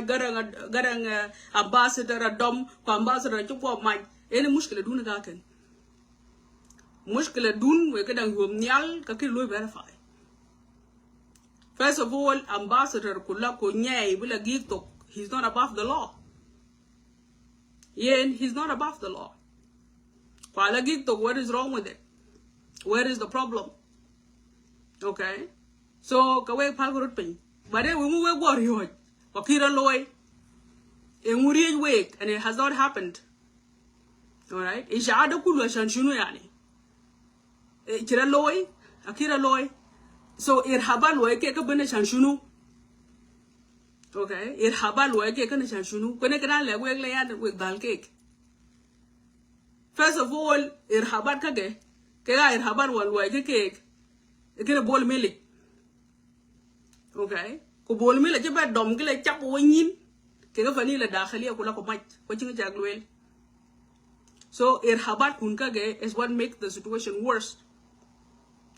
garang ambassador adom ko ambassador ci ko maj ene mushkila dun ga ken mushkila dun we kadang yom nyal ka ki lo verify. First of all, ambassador kula ko nyai bila giktok, he's not above the law. Yeah, he's not above the law. Kwala giktok, what is wrong with it? Where is the problem? Okay, so kawe palgurut pin but then we move warrior wakira loy and wake and it has not happened. All right, ishada kulu shanshunu yani chira loy akira loy so it habal loy ke kabene shanshunu. Okay, it habal loy ke kana shanshunu kone kana le wek le yan wek dal cake. First of all, it habal kage kega it habal wan loy ke cake kena bol milik. Okay, ko bol milik je ba dom gele chap wo nyin ke ga fani la dakhaliya kula ko maj ko cinga jagluel. So it habat kun kage is what makes the situation worse.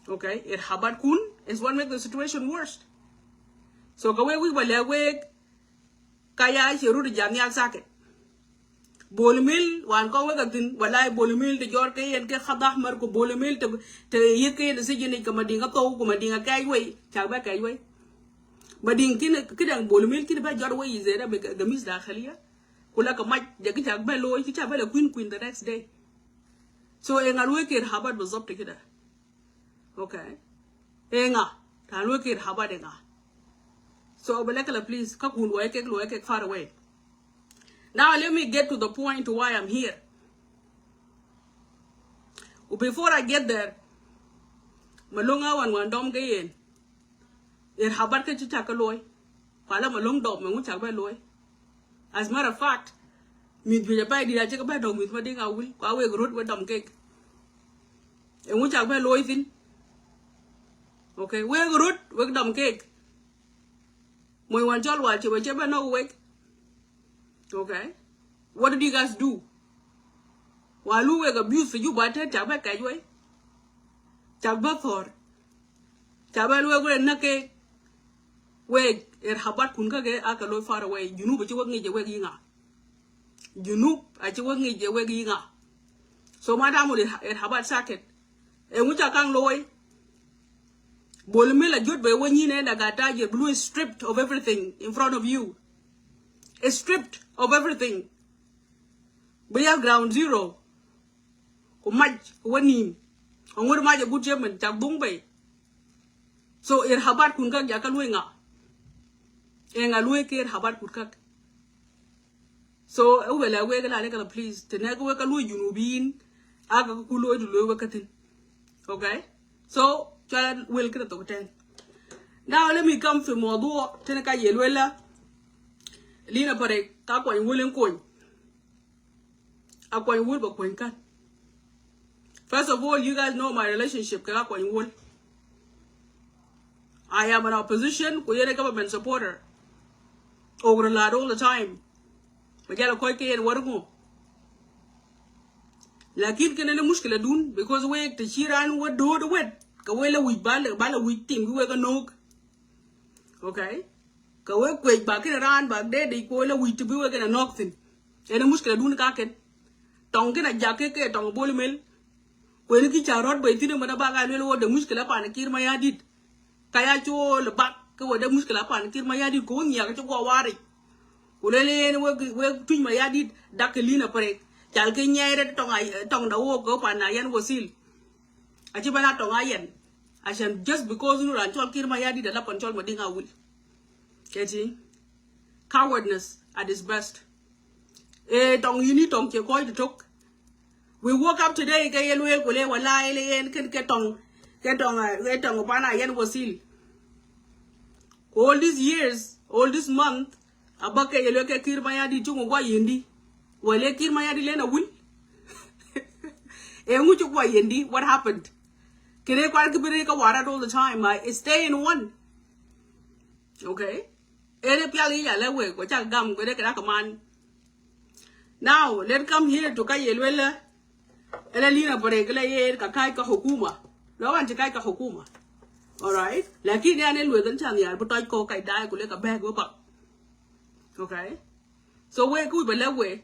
Okay, it habat kun is what makes the situation worse. So kawe we bale we kaya shiru di jamia saket bolmil wan ko wagatin walay bolmil de jor kay en ke khadah mar ko bolmil te yeke de sejene ko madinga to ko madinga kay we chagba kay we mading kin kidang bolmil kin ba jor we zera be gamis dakhaliya kula ko maj de ki chagba lo ki chagba le queen the next day. So engal we ke habat bazop te kida. Okay, enga tan we ke habat enga. So balakala please ka kun we ke far away. Now let me get to the point to why I'm here. Before I get there, malunga wan dom gayen. It habat ke chaka loy. Pala malung dom me chaka loy. As a matter of fact, mit bi pa di chaka ba dom mit mading awul kwa we grot we dom cake. E chaka loy thin. Okay, we grot we dom cake. Moy wan jol wa che we chaba no wake. Okay, what did you guys do? While you were abused, you bought it, Chabba Kajway, Chabba Thor, Chabba Luga Nake, Wig, it Habat Kunkage, Akalo far away, you know, but you won't need your wegging. You know, I won't need your wegging. So, Madame would it Habat Sacket, and which I can't loy. Bolmilla good by when you end, I got your blue is stripped of everything in front of you. It's stripped of everything. We are ground zero. Ko maj ko wani. Ngor ma good German tak bung bay. So ir habat kun kak ya kalwe nga. E nga lwe ke ir habat kun kak. So wela we gala le kala please tenaga we kalwe Junubin aga ku lo du lo wakatin. Okay? So chala wel kra to ten. Now let me come to modu tenaka yelwela. Lina pare ka kwa wulen coin. Akwa wul ba coin kan. First of all, you guys know my relationship ka kwa wul. I am an opposition ko yene government supporter. Over a lot all the time. Majala koy ke en wargo. Lakin kenene mushkila dun because we te chiran we do the wet. Ka wela wi bala wi tim we ga nok. Okay? Kawe kwej ba kina ran ba de di ko la wi to be we gonna knock thin ene muskila dun ka ken tong kina jake ke tong bol mel ko ni ki charot ba tine mana ba ga le wo de muskila pa na kir ma yadit kaya cho le bak ko de muskila pa na kir ma yadit ko nya ka ko wari ko le ne we tuñ ma yadit dak li na pare chal ke nyaire tong da wo ko pa na yan wosil a ci bana tong ayen ashan just because nu ran chol kir ma yadit da la pan chol ma dinga wul. Getting cowardness at its best. Don't you need to call the talk? We woke up today, Gayel Gole, Wala, and can get on Pana Yan Wasil. All these years, all this month, Abaka Yeloka Kirmayadi Tunga Yendi, Wale Kirmayadi Lena will. And which Yendi, what happened? Can I quite a water all the time? I stay in one. Okay? Now, let's come here to Kayelwella. Elena Paregla, Kakai Hokuma. No one to Kaika Hokuma. All right? Like in an with Tanya, but I call Kai die, could let a bag up. Okay? So we could be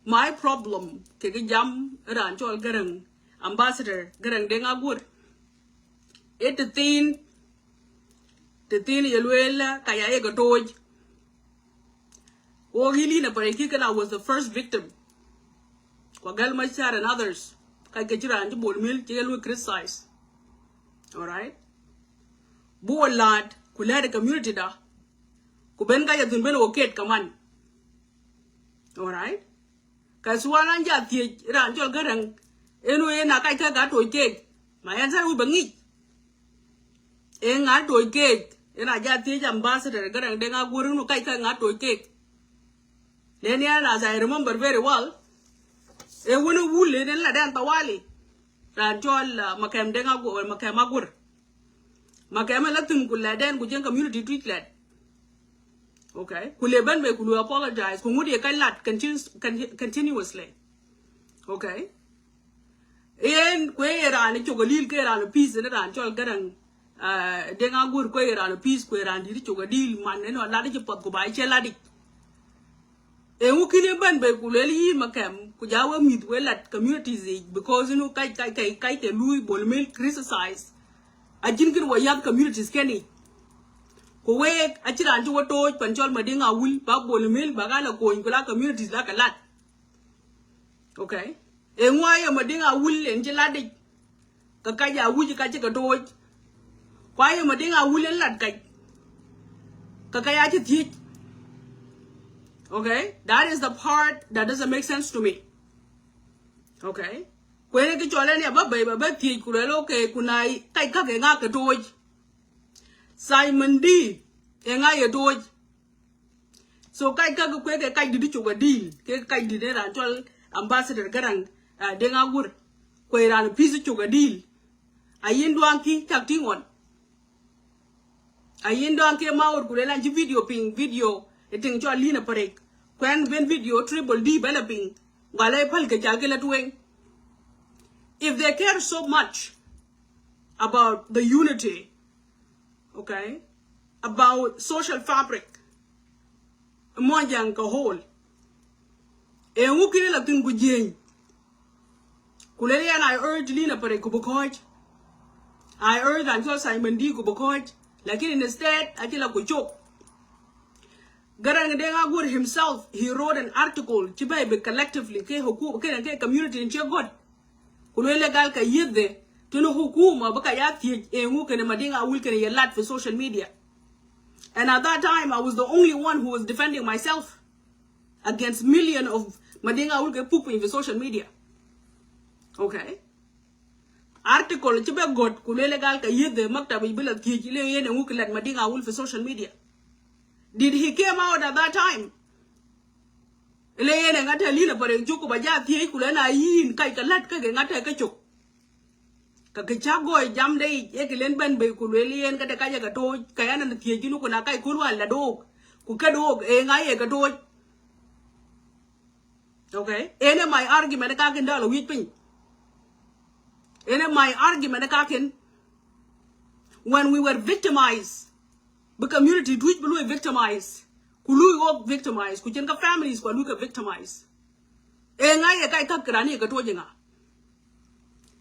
my problem ke jam ran chol garang ambassador garang denga gur it the tin yelwela kaya e gatoj o really na pare ki kana was the first victim kwa gal machar and others kai ke jira anji bol mil ke lu criticize. All right, bo lad kula the community da ku ben ga yadun ben oket kaman. All right, kaswana ja ti ran chol garang enu e na kai ka ga to ke ma yan sa u bangi e nga to ke ena ja ti ambassador garang denga gur nu kai ka nga to ke then as I remember very well e wonu wule den la dan tawali ran chol makam denga gur makam agur makam la tun kula den ku jen community tweet led. Okay, kule ban be kulu apologize ku ngudi kai lat continuously. Okay, en kwe ran chogalil ke ran peace ne ran chol garang denga gur kwe ran peace kwe ran di chogadil man ne no la di pot ku bai che la di e ukine ban be kuleli makam ku jawa mit we lat communities because you know kai te lui bol mil criticize a jinkin wa yab communities keni ko we a chira anju woto panchol madinga wul ba bol mil ba gala ko ngula communities la kalat. Okay, e ngwa madinga wul en jeladi ka kaya wuji ka chika to kwa ye madinga wul en lat kai ka kaya chi thi. Okay, that is the part that doesn't make sense to me. Okay, when you chola ni ababa ti kulelo ke kunai kai ka ke nga ke toj Simon D e nga ye toj so kai ka ke ke kai di chuga deal ke kai di ran chol ambassador garang denga gur ko ran piece chuga deal ayin duanki tak tingon ayin duanki maur kulela ji video eting chol lina parek when video triple D developing wale pal ke jalke latwing. If they care so much about the unity, okay, about social fabric, monjang ka whole, e ngukile la tin bujeng. Kulele and I urge Lina pare kubukoj. I urge until Simon D kubukoj. Lakini instead, akila kuchok. Garang denga gur himself, he wrote an article chibai collectively ke hukum ke community in God. Kulele gal ka yidde tunu hukuma baka ya thi e nguke ne madinga wul ke ye lat for social media. And at that time I was the only one who was defending myself against millions of madinga wul ke pupu in the social media. Okay, article chibe god kulele gal ka yidde maktabi bila thi le yene nguke lat madinga wul for social media. Did he came out at that time? Ele yene ngata lina pare juku baja thi kulena yin kai kalat ka ngata ka chuk ka chago jam dei ekilen ben be kuleli yen ka ka ka to kayana na thi jinu kuna kai kulwa la dog ku ka dog e ngai ka to. Okay, ene my argument ka ken dalo wit pin ene my argument ka ken when we were victimized the community which blue victimized kulu go victimized kujenga families kwa luka victimized e ngai kai ka krani ka to jinga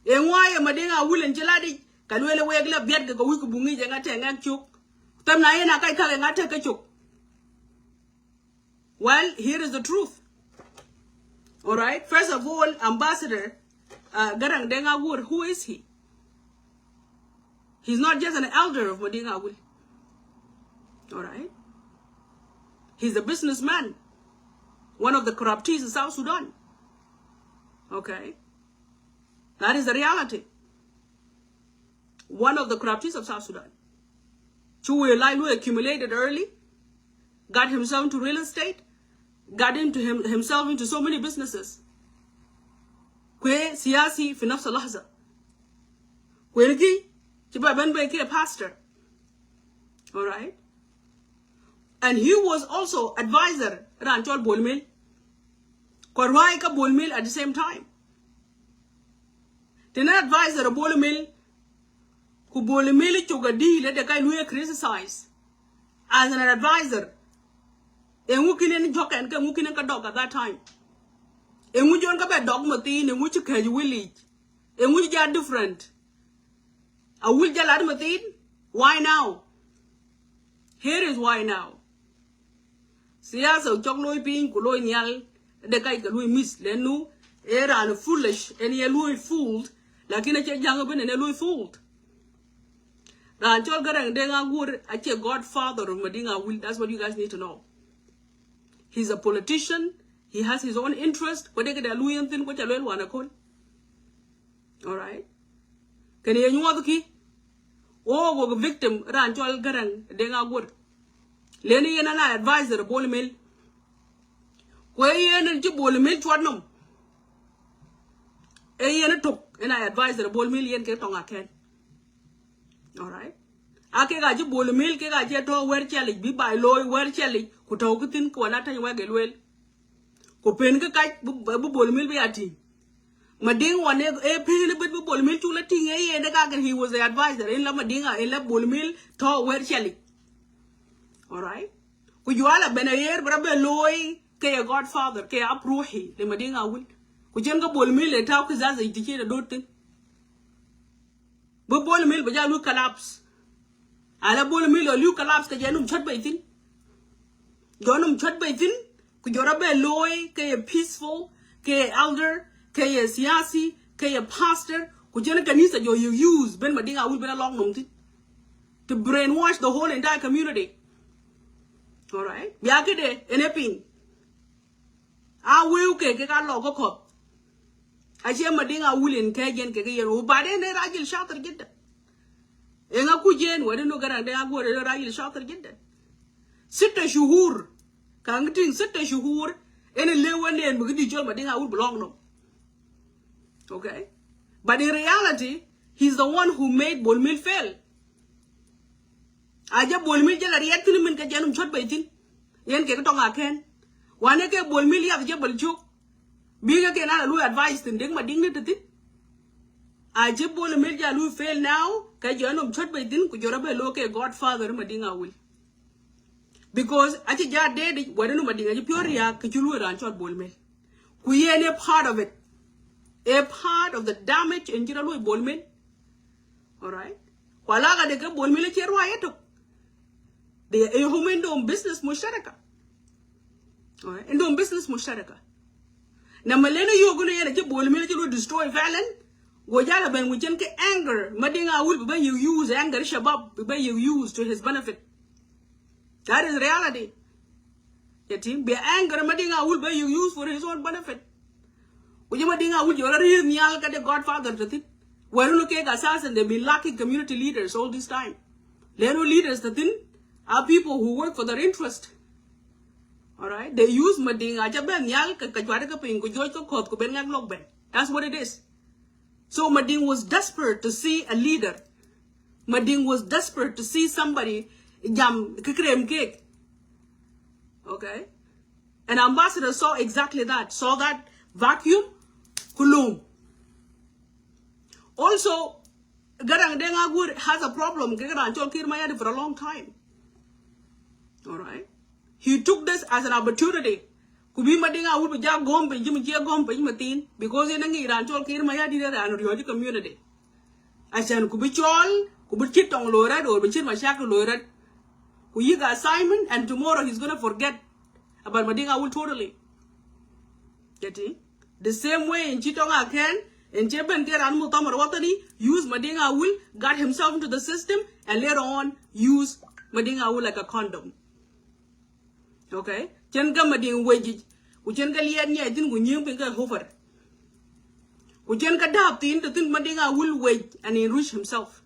e ngwaye madinga wulen jeladi kalwele wegla biet ga wiku bungi jenga tenga chuk tam na yena kai ka ngata ka chuk. Well, here is the truth. All right, first of all, ambassador garang denga gur, who is he? He's not just an elder of madinga wul. All right, he's a businessman, one of the corruptees in South Sudan. Okay, that is the reality. One of the corruptees of South Sudan. Chuwe Lailu accumulated early, got himself into real estate, got himself into so many businesses. Kwe siyasi fi nafsa lahza. Kwe liki, chiba benbe ki a pastor. All right. And he was also advisor Ranchol Bolmil. Korwai ka Bolmil at the same time. Tena advisor Bolmil, ku Bolmil choga di le de kai luye criticize as an advisor. E ngukin en joken ke ngukin en ka dog at that time. E ngu jon ka be dog matin, e ngu chike you village. E ngu ja different. A will ja lad matin? Why now? Here is why now. Siyasa chok loy pin ku loy nyal de kai ka loy miss lenu era and foolish and ye loy fooled lakini che jang ben ne loy fooled. Ran chol garang de ngagur a che godfather of Madinga will. That's what you guys need to know. He's a politician. He has his own interest. What they get a loy antin ko chalo wana kon. All right. Can you know the key? Oh, go victim ran chol garang de ngagur. Leni yena na advisor bol mil. Kwe yena nchi bol mil chwadnom. E yena tok ena advisor bol mil yen ke tonga ken. Alright. Ake ga ji bol mil ke ga je to wer chali bi bai loy wer chali ku to kutin ko na tan wege lwel. Ko pen ke kai bu bol mil bi ati. Mading one e pen bit bu bol mil chula ting e yena ka he was the advisor in la madinga in la bol mil to wer chali. All right. Could you all been a year, brother Loy, K a godfather, K up Ruhi, the Madinga will. Could you go bol mill and talk as a indicator don't think? But bol mill, but you collapse. I la bol mill or you collapse the Janum Chut by thin. Jonum Chut by thin. Could you rabbe Loy, K a peaceful, K a elder, K a siasi, K a pastor, could you canisa you use Ben Madinga will be a long note to brainwash the whole entire community. All right. Biakide enepin. I will ke ka logo ko. Ache Madinga will in kagen ke yen u bade ne rajil shatter gidda. Enga ku jen wade no garang de agore rajil shatter gidda. Sitta shuhur. Kang ting sitta shuhur ene lewane en bugdi jol Madinga will belong no. Okay? But in reality, he's the one who made Bolmil fail. Aja bolmil jela riat tin min ka janum chot baitin yen ke tonga ken wane ke bolmil ya je balchuk biga ke na lu advice tin ding ma ding ne tin aja bolmil ja lu fail now ka janum chot baitin ku jora be lo ke godfather ma dinga will because aja ja de wadenu ma dinga je pure ya ke lu ran chot bolmil ku yen a part of it, a part of the damage in jira lu bolmil. All right, wala ga de ke bolmil ke ruwa yeto. They are human doing business musharaka. Alright, and doing business musharaka. Now malena you gonna yet a bol military destroy Valen. Wajala ben we can get anger. Madinga will be you use anger shabab be you use to his benefit. That is reality. Yet be anger Madinga will be you use for his own benefit. Uji Madinga will you already nyal ka the godfather to it. Where look at assassin they've been lacking community leaders all this time. Leno leaders the thing are people who work for their interest. All right, they use Madinga. That's what it is. So Mading was desperate to see a leader. Mading was desperate to see somebody jam cake. Okay, and ambassador saw exactly that. Saw that vacuum, kulum. Also, Garang Dengagur has a problem. For a long time. All right. He took this as an opportunity. Kubi Madinga would be Jack Gombe, Jimmy Gombe, Matin, because in an Iran told Kirmaya did and the community. I said, Kubichol, Kubikit on Lorad or Bichit Mashak Lorad. We got Simon, and tomorrow he's gonna forget about Madinga will totally. Getting the same way in Chitonga can, and Chepen Keran Mutamar Watani, use Madinga will, got himself into the system, and later on use Madinga will like a condom. Okay, Chenga Mading wages, Uchenga Lian Yadin when you think a hover. Uchenga Daptin to think Madinga will wait and enrich himself.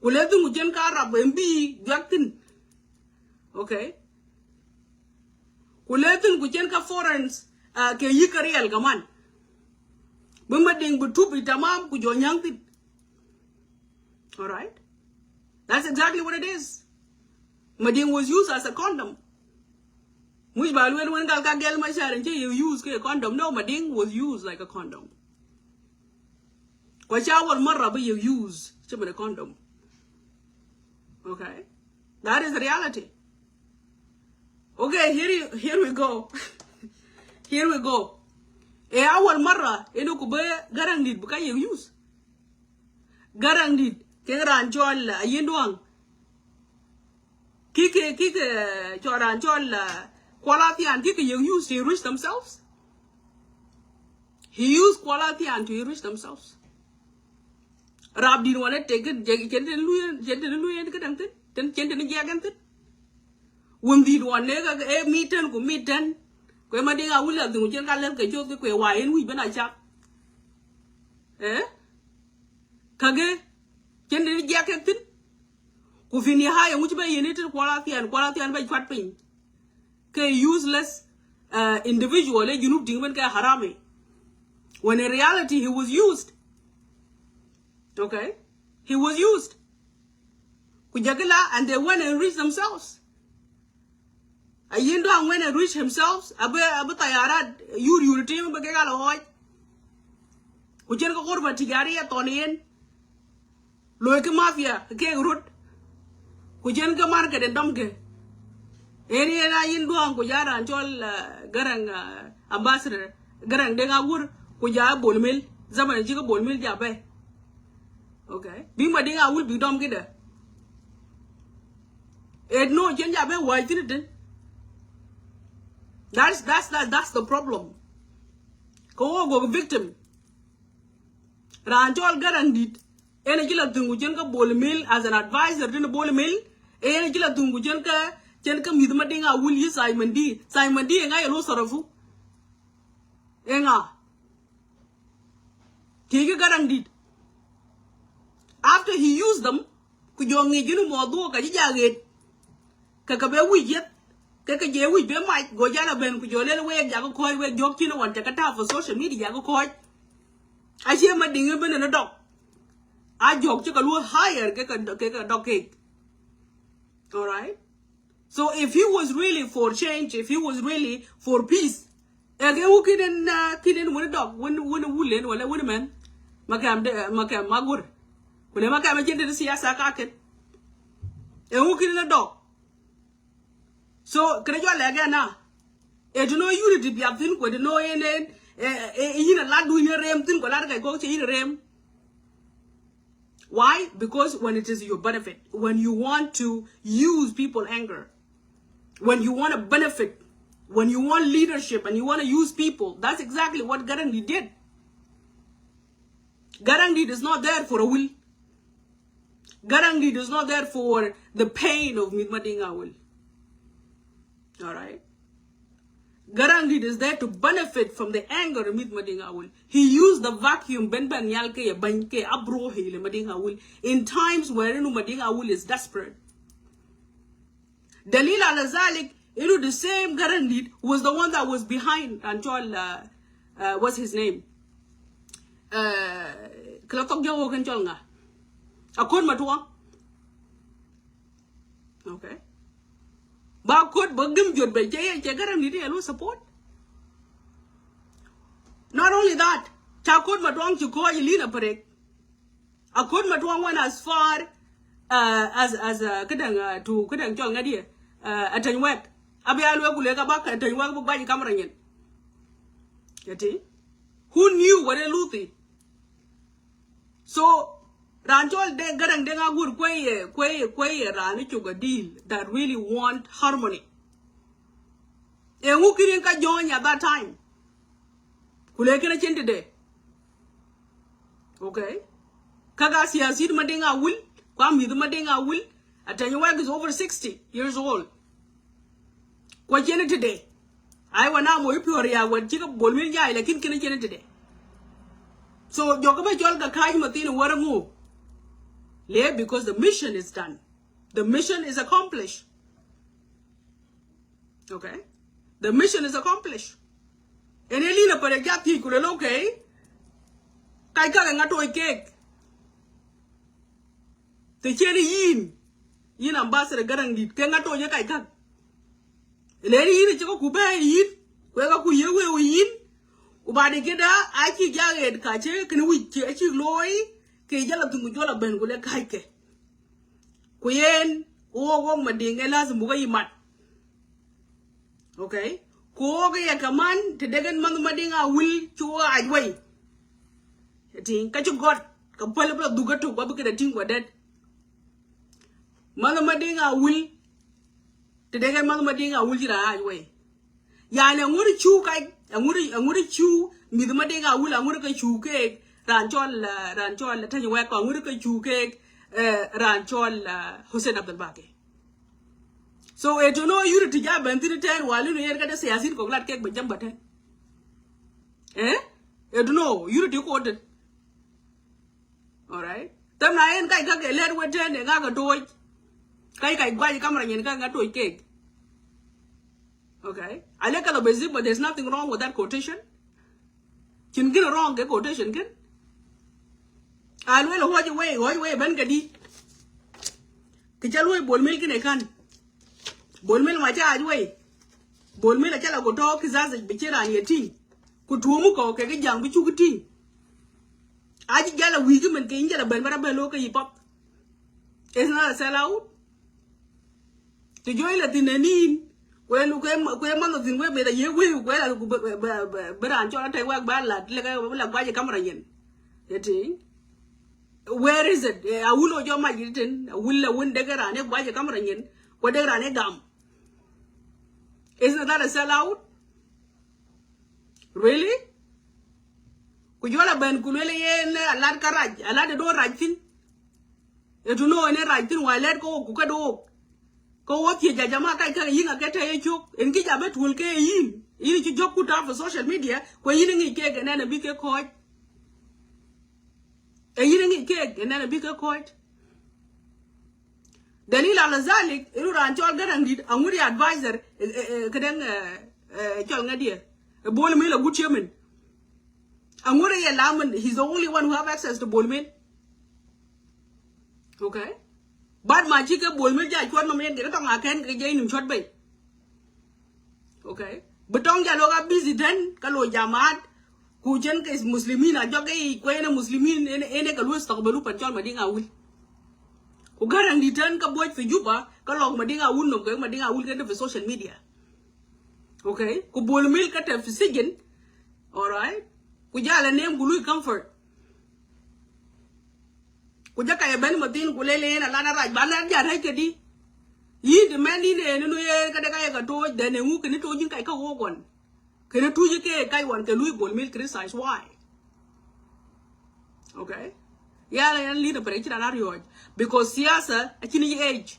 Uletum Ujenka Arab and be Jactin. Okay. Uletum Ujenka foreigners, Kayikariel Gaman. Bumading Butupi Tamam, Kujon Yanktin. All right. That's exactly what it is. Mading was used as a condom. Which by when Galka Gel Mashar and you use a condom. No, Mading was used like a condom. Kwachawa Marabi you use a condom. Okay? That is the reality. Okay. Okay, here we go. Here we go. E awal marra eno kube garang dit bukan you use. Garang dit keran chol yendwang. Kike choran chol qualitian kike you use to enrich themselves. He used qualitian to enrich themselves. Rab din wala take it jenten luyen kadang ten jenten jaganten. Wumdi one nega meeten ku meeten. Kwe madinga wula dungu jen kalen ke jote kwe waen wi bana chak. Kage jenten jaganten. Ku fini haya much ba yenete qualitian ba chat pin. Ke useless individual Junubin ben ke harame. When in reality he was used. Okay? He was used. Kujagala and they went and reached themselves. Ayendo went and reached himself. Abe tayarat yuri team bagala hoy. Kujen ko korba tigari ya tonien. Loike mafia ke rut. Kujen ka market and domke. Eri na yendo kujara anchol garang ambassador garang denga gur kuja bolmil zaman jiga bolmil jabe. Okay. Bing madinga will be dom gida. It no jenja be white in it. That's the problem. Go victim. Ranchol garandit. Enajila tungujenka bol mill as an advisor to the bol mill. Enajila tungujenka jenka midmadinga will use Simon D. Simon D and I lo sarafu. Enga. Tiga garandit. After he used them, kujongi jinu modu ka jijaget. Kakabe wijet. Kakaje wi be mic go jala ben kujole we jago koy we jok tino wan takata for social media jago koy. Ache ma dinga ben na dog. A jok chika lu higher ke dog cake. All right? So if he was really for change, if he was really for peace, ege u kiden wona dog wona wulen wala wona man makam magur. Kule makam jende siyasa kaken. E u kiden dog. So, can you again now? It no unity be up thin, with no in a lad doing a ram thing, go to ram. Why? Because when it is your benefit, when you want to use people anger, when you want to benefit, when you want leadership and you want to use people, that's exactly what Garangi did. Garangi is not there for a will. Garangi is not there for the pain of Midmadinga will. All right. Garangid is there to benefit from the anger of Madinga will. He used the vacuum ben yalke banke abro hele Madinga will in times where Madinga will is desperate. Dalil al-Azalik, the same Garangid was the one that was behind Anchol what's his name? Klatok Jawo Kancholnga. Akon Matua. Okay. Ba could bugim jud by jay chagaram niti allo support. Not only that, Chakod Matwang to call Lina Parek. Akod Matwang went as far as Kadang to Kadang Chongadia at Tanwek. Abialwa Gulega back at Tanwak by Cameron. Who knew what a luthi? So Ranchol de garang denga gur kwe rani chuga deal that really want harmony. E who ka join at that time. Kulekena chen today. Okay? Kaga siyasid madinga will, kwam hidu madinga will, Atanyawag is over 60 years old. Kwa chen today. I wana mo ipioriya wad chika bolmil jay lakin kena chen today. So jokaba jol ka kaj matin wara mo. Because the mission is done. The mission is accomplished. Okay? The mission is accomplished. And Elina Paregati could okay. Kaika and Gato cake. The cherry yin ambassador Garangit, Kangato Yakaika. Lady in the Chokuba yin, where could you yin? Ubadi Geda, I keep Jagged Kache, can we achieve Loy? Kejala tungujola ben gule kaike. Kuyen, o mading elas muga yimat. Okay? Ko ga ya kaman te dagan man madinga will chua ajway. Ting ka chu got ka pala bla dugatu ba ka ting wa that. Man madinga will te dagan man madinga will jira ajway. Ya na nguri chu kai nguri chu mi madinga will nguri ka chu ke ran chol ta wa ko nguri ka chu ke ran chol Hussein Abdul Baqi. So to know you to job and to ten while you get a siasin ko glad cake bajam batan. To know you to quote. All right. Tam na en kai ka ke let we ten e ga toy. Kai gwa camera nyen ka ga toy cake. Okay. I like a basic, but there's nothing wrong with that quotation. Chin get wrong ke quotation ken. I will watch away ban gadi. Kijalwe bol milk in a can. Bolmel macha ajwe bolmel achala go to kizazi bichira ni eti kutumu ko ke jang bichu kuti aji jala wigi men ke injala ben bara belo ke hip hop is not a sellout to join la tineni kwelu kwe man tin we be da ye we kwela bara anchola te wa ba la la gwaje camera yen eti where is it awulo jo ma yitin awulla won de gara ne gwaje camera yen ko de gara ne gam. Isn't that a sellout? Really? Could you have been Kulele a lad caraj, a lad do writing? You to know any writing while let go, Kukado. Go what ye Jamaka yin a get a joke, and get a bet will get in. You need to joke put up for social media, where you didn't cake and then a bigger court. A eating cake and then a bigger court. Dalil al-Zalik, you ran to Garandid, and with the advisor, Chalnadia, a ball mill, a good chairman. And what a layman, he's the only one who have access to ball mill. Okay? But my chica ball mill, I want to make it on I can't get him shot by. Okay? But on Jaloga busy then, Kalo Jamad, Kuchen is Muslimina, Jockey, Quena Muslimin, and any Kalus Takabarup and John Madinga will. Ugaran return ka boy for Juba, kalong madinga will no go, madinga will get for social media. Okay? Kubul milk at a physician. Alright? Kujala name Gulu Comfort. Kujaka a ben Matin Kulele and a lana right, Balanja Rekadi. Ye the man in a new year, Kadaka told, then a who can it told you Kaika Wogon. Can it to you Kaiwan, the Louis Bull milk criticize why? Okay? Yeah, I lead a preacher and argued because Siasa at any age.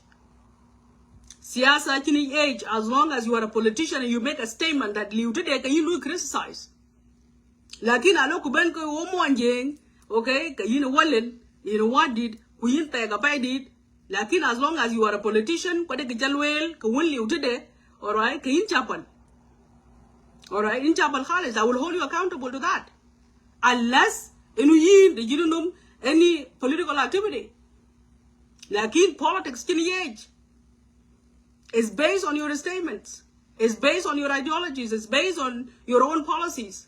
Siasa at any age, as long as you are a politician and you make a statement that you today can you criticize. Lakin I look Benko Woman, okay, you know what did, we take a did. Lakin as long as you are a politician, what a jalwell, can win you today, alright, in chapel. Alright, in chapel college, I will hold you accountable to that. Unless in you know any political activity. Like in politics, age is based on your statements. It's based on your ideologies. It's based on your own policies.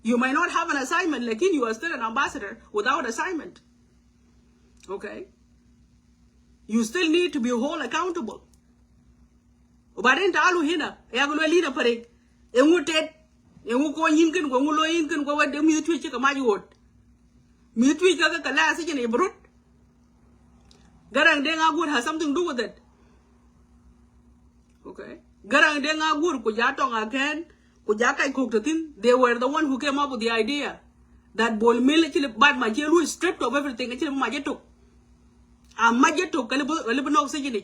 You might not have an assignment, like you are still an ambassador without assignment. Okay? You still need to be whole accountable. But in Talu Hina, Yagulina Pare, Emutet, Emuko Yinkin, Gomulo Yinkin, go at the mutual chickamayu. Mutual Kalas in a brute. Garang Denga Wood has something to do with it. Okay? Garang Denga Wood, Kujatong again, Kujaka cooked the thing. They were the one who came up with the idea that ball mill actually bad my jail is stripped of everything. Actually, Majeto. And Majeto, Calibano oxygen.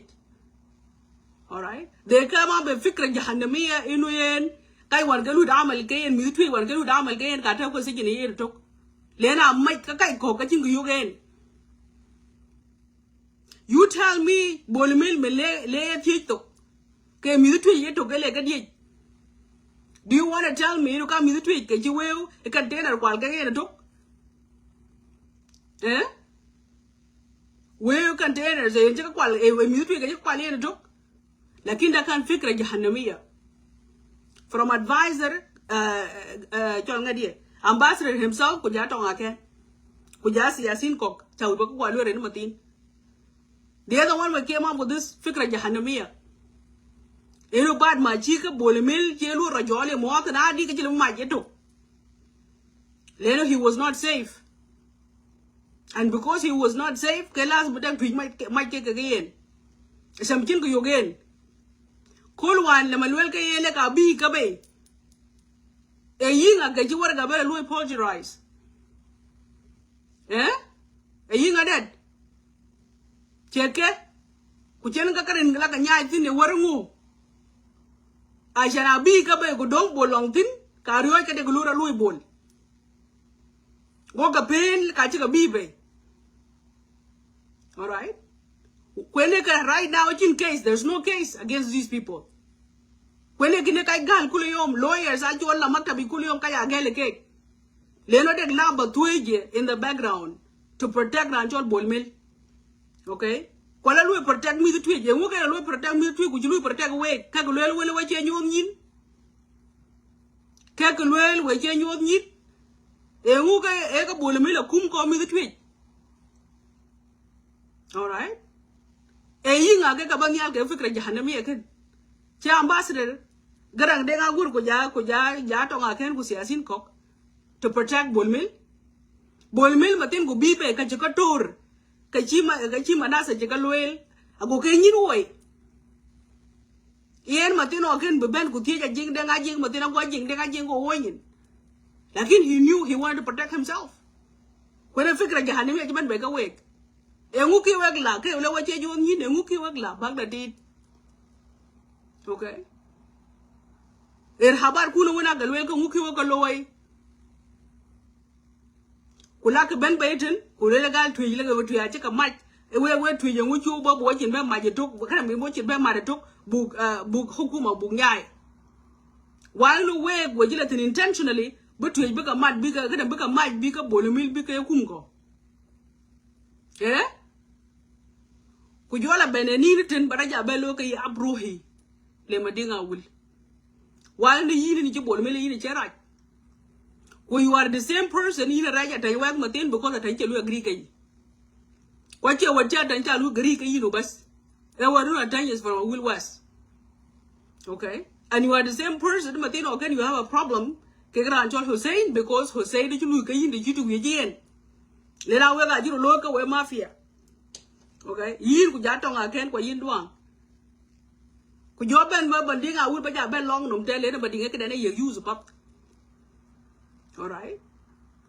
Alright? They come up with Fikra Jahanamia, Inuyen, Kaiwan Galu Damal Gay and Mutui, one Galu Damal Gay and Katako oxygen here took. Lena Mike Kakai catching you again. You tell me, Bolmil Malay Tito. Came you to yet to get like a day. Do you want to tell me to come with the tweet? Get you will a container while getting a dog? Eh? Will containers a jackal a mutual get you quite a dog? Lakinda can't figure Jahanamia. From advisor, John Nadia. Ambassador himself, Kujatong Ake, Kujasi Yasin Kok, Taubaku Walu and Matin. The other one who came up with this Fikra Jahanamia. eno bad ma chi ka bol mil che lu rajole mo ta na di ka chilo ma jeto leno he was not safe, and because he was not safe ke las budak twi ma ke again sam chin ko yogen kol wan le malwel ke yele ka bi ka be e yinga ga ji war ga be lu apologize e yinga dead cheke ku chen ka karin la ka nya tin ne war ngu a jana bi ka be go dong bolong tin ka ryo ka de lu ra lu bol go ka pen ka chi ka bi be. All right, when right now in case there's no case against these people. When they can gal kuliyom lawyers I told la maktabi kuliyom kaya gele ke leno de lamba tuege in the background to protect Ranchol Bolmel. Okay, kwala lu protect me the tuege ngo ka lu protect me the tuege ku lu protect we ka lu wele we che nyom nyin ka lu we che nyom nyin e ngo ka e ka Bolmel kum ko me the tuege. All right, e yinga ke ka banyal ke fikra jahannami ken che ambassador garang de nga gur ko ja to nga ken ku siasin kok to protect bolmil matin ku bipe ka ka tor ka chi ma na sa ka loel ago ke nyin woi yen matin o ken be ben ku tie ja jing de nga jing matin ko jing de nga jing ko woyin lakin he knew he wanted to protect himself when fikra jahannami ke ban be ka wek e nguki wek la ke le wache jo nyin e nguki wek la bag da dit. Okay, habar kuno wona galwel ko nguki wek loy kula ke ben bayten kula gal twi le ga twi ache ka mach e we twi je nguki bo bo chin be ma je tok kana mi mo chin be ma de tok bug hukuma bug nyai while no we go jila tin intentionally but twi be ka mat bi ka be ka mach bi ka bolumil bi ka kum ko ku jola beneni tin baraja belo ka yi abruhi le madinga wul while the yini ni bol mele yini chera ko you are the same person yini raja tay wak matin because tan chelu agree kai ko che wacha tan chalu agree kai no bas e waru tan is from will was. Okay, and you are the same person matin okay you have a problem ke gran chol Hussein because Hussein de chulu kai yini jitu yejen le na we ga jiru lo ka we mafia. Okay, yin ku ja tong aken ko yin duang ku jo ben ma bandinga wul ba ja ben long num tele na bandinga ke dane ye use pap. All right,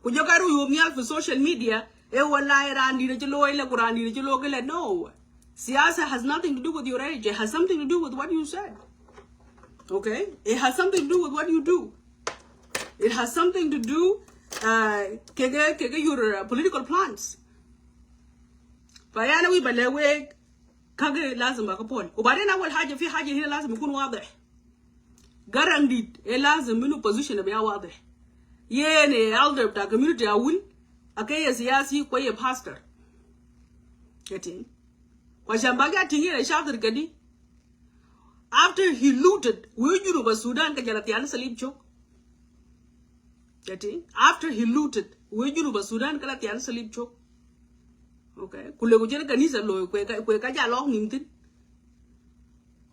ku jo garu yu mial for social media e wallahi randi de lo ile qurani de lo ke le no siyasa has nothing to do with your age, it has something to do with what you said. Okay, it has something to do with what you do, it has something to do kege your political plans. Bayana wi balewe kage lazima kapon ubadena wal haja fi haja hina lazim يكون واضح guaranteed e lazim minu position be واضح yene elder ta community awul akaye siyasi ko ye pastor getting kwa shambaga tingira shafter kadi after he looted we Juba Sudan ka jala tian salib chok getting after he looted we Juba Sudan ka tian salib chok. Okay, kule kujele kanisa lo kwe ka ja long nimtin.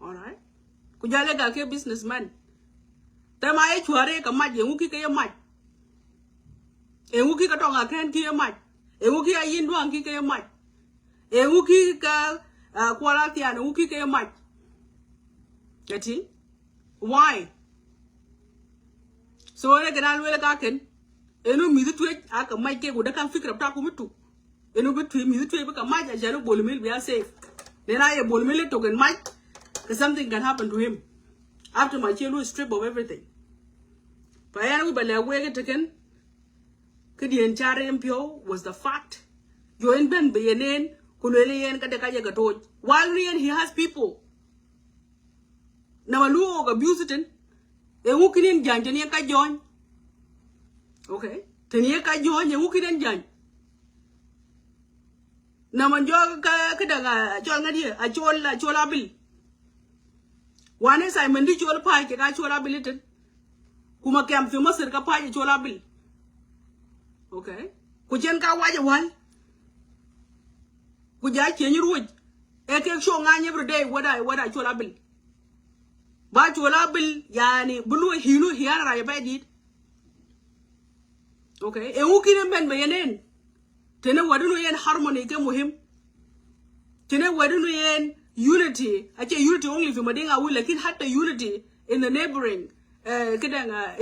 All right, kujale ka ke businessman tema e chware ka maj nguki ke maj nguki ka tonga ken ki maj nguki ayin duang ki ke maj nguki ka kwala tian nguki ke maj. Getting why so ne kana lwela ka ken enu mi twet aka maj ke goda kan fikra ta ku mutu enu between mi twet ka maj a jalo bolmil be safe then I bolmil to gen maj because something can happen to him after my chelu strip of everything. Payana we bale we taken kidi entire MPO was the fact join ben benen kulele yen ka de ka ga to while he has people na maluo abuse it e ngukinen janjani ka join. Okay, teniye ka join e ngukinen jan na manjo ka daga chol ngadi a chola bil wane Simon di chol pa ke ka chola bil ten kuma kam fi Masir ka pa chola bil. Okay, ku jen ka waje wal ku ja chenyi ruj e ke show nganye every day wada chola bil ba chola bil yani bulu hilu hiyana ra ba dit okay e ukine ben be yenen tene wadunu yen harmony ke muhim tene wadunu yen unity ache unity only fi madinga wul lakin hatta unity in the neighboring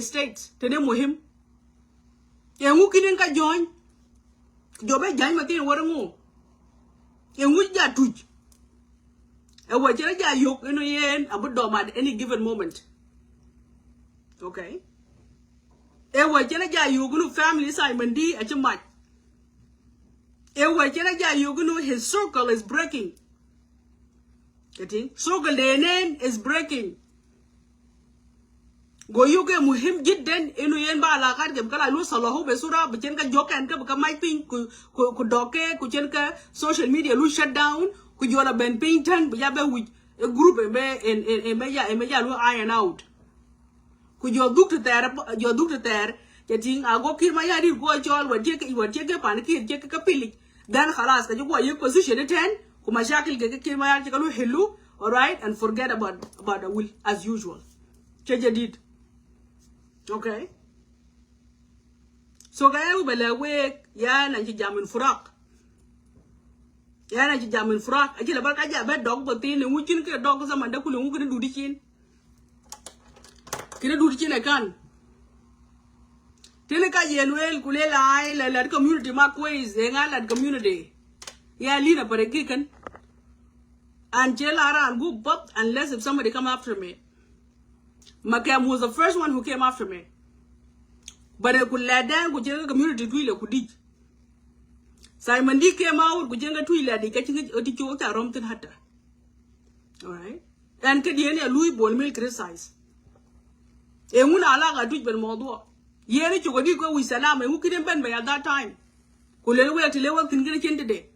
states tene muhim e ukine ka join jobe jany matin warangu e ja tuj e wajira ja yok eno yen abudom at any given moment okay e wajira ja yogunu family Simon D ache mat e wajira ja yogunu his circle is breaking getting circle the name is breaking go yuge muhim jidden eno yen ba alaqat gem kala lu salahu be sura be chen ka jokan ka mai ping ku doke ku chen ka social media lu shut down ku jola ben ping tan be ya be with a group e me ya lu iron out ku jo duk ter getting ago kir ma ya dir go chol wa je ke pan kir je ka pili dan khalas ka jo ye position ten ku mashakil ke kir ma ya ka lu hello all right and forget about the will as usual cheje did okay so gaya bele we ya na ci jamin furak aji la barka ja be dog bo tin mu cin ke dog sama da kulu mu ko du di cin kina du di cin kan tele ka yelwel kulela ai la community ma quiz e nga la community ya lina pare kikan Angela ran go but unless if somebody come after me Makam was the first one who came after me. But I could let down with the community to could dig. Simon D came out with younger twila, the catching it or the chota Rompton Hatter. Alright? And Kadiania Louis Ball milk resize. A woman allow a tweet but more. Yeri Chogodiko with Salam and who couldn't bend by at that time. Could let away till level can get in today.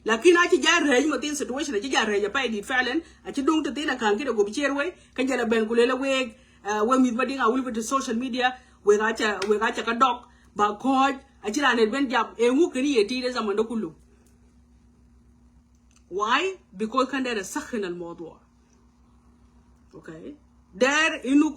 Lakin achi jar rage matin situation achi jar rage pa di falen achi dung to tina kan kida go bicher we kan jala ben kulela we when we mading a will with the social media we gacha ka dog ba coach achi la net ben jab e ngu kini yeti de zaman do kullu why because kan there sakhin al mawdu okay there inu